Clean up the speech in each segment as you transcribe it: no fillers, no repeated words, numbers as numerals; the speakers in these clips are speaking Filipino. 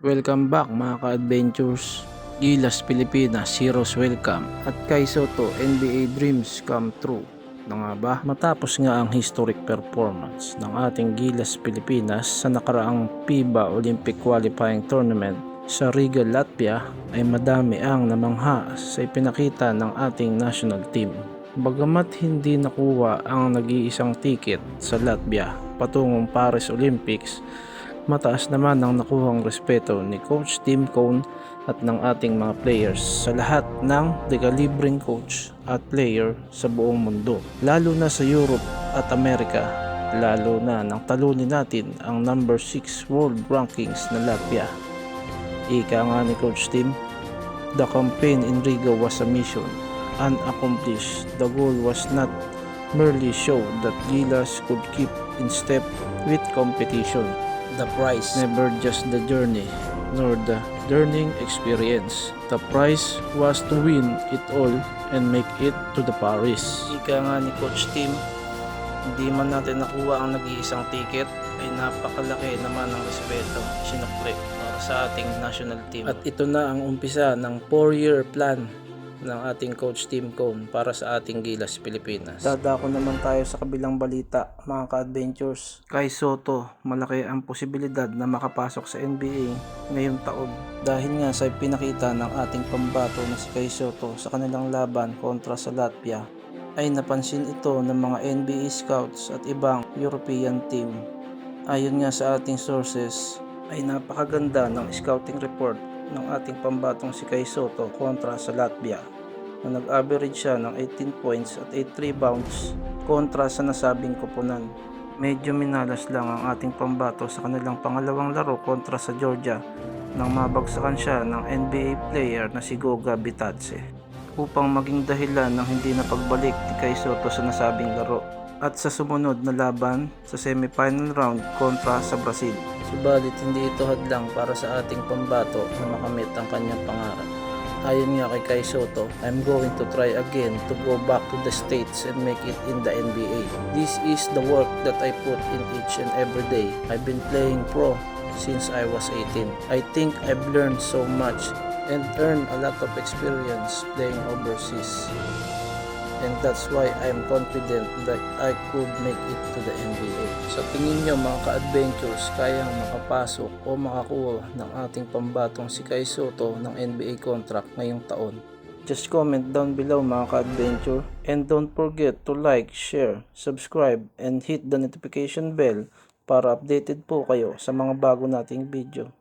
Welcome back mga ka-adventures. Gilas Pilipinas, Heroes Welcome. At kay Soto, NBA Dreams Come True. Na nga ba? Matapos nga ang historic performance ng ating Gilas Pilipinas sa nakaraang FIBA Olympic Qualifying Tournament sa Riga, Latvia, ay madami ang namangha sa ipinakita ng ating national team. Bagamat hindi nakuha ang nag-iisang ticket sa Latvia patungong Paris Olympics, mataas naman ang nakuhang respeto ni Coach Tim Cone at ng ating mga players sa lahat ng dekalibreng coach at player sa buong mundo, lalo na sa Europe at Amerika, lalo na nang talunin natin ang number 6 world rankings na Latvia. Ika nga ni Coach Tim, the campaign in Riga was a mission unaccomplished. The goal was not merely show that Gilas could keep in step with competition. The prize never just the journey nor the learning experience. The prize was to win it all and make it to the Paris. Ika nga ni Coach Tim, hindi man natin nakuha ang nag-iisang ticket ay napakalaki naman ang respeto sinukli para sa ating national team. At ito na ang umpisa ng 4-year plan ng ating Coach Tim Cone para sa ating Gilas Pilipinas. Dadako naman tayo sa kabilang balita mga ka-adventures. Kay Soto, malaki ang posibilidad na makapasok sa NBA ngayong taon dahil nga sa pinakita ng ating pambato na si Kay Soto sa kanilang laban kontra sa Latvia, ay napansin ito ng mga NBA scouts at ibang European team. Ayon nga sa ating sources, ay napakaganda ng scouting report ng ating pambatong si Kay Soto kontra sa Latvia na nag-average siya ng 18 points at 8 rebounds kontra sa nasabing koponan. Medyo minalas lang ang ating pambato sa kanilang pangalawang laro kontra sa Georgia nang mabagsakan siya ng NBA player na si Goga Bitadze upang maging dahilan ng hindi na pagbalik ni Kay Soto sa nasabing laro at sa sumunod na laban sa semifinal round kontra sa Brazil. Subalit hindi ito hadlang para sa ating pambato na makamit ang kanyang pangarap. Ayon nga kay Kay Soto, I'm going to try again to go back to the States and make it in the NBA. This is the work that I put in each and every day. I've been playing pro since I was 18. I think I've learned so much and earned a lot of experience playing overseas. And that's why I'm confident that I could make it to the NBA. Sa tingin nyo mga ka-adventures, kayang makapasok o makakuha ng ating pambatong si Kay Soto ng NBA contract ngayong taon? Just comment down below mga ka-adventure, and don't forget to like, share, subscribe, and hit the notification bell para updated po kayo sa mga bago nating video.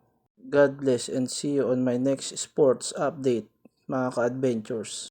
God bless and see you on my next sports update mga ka-adventures.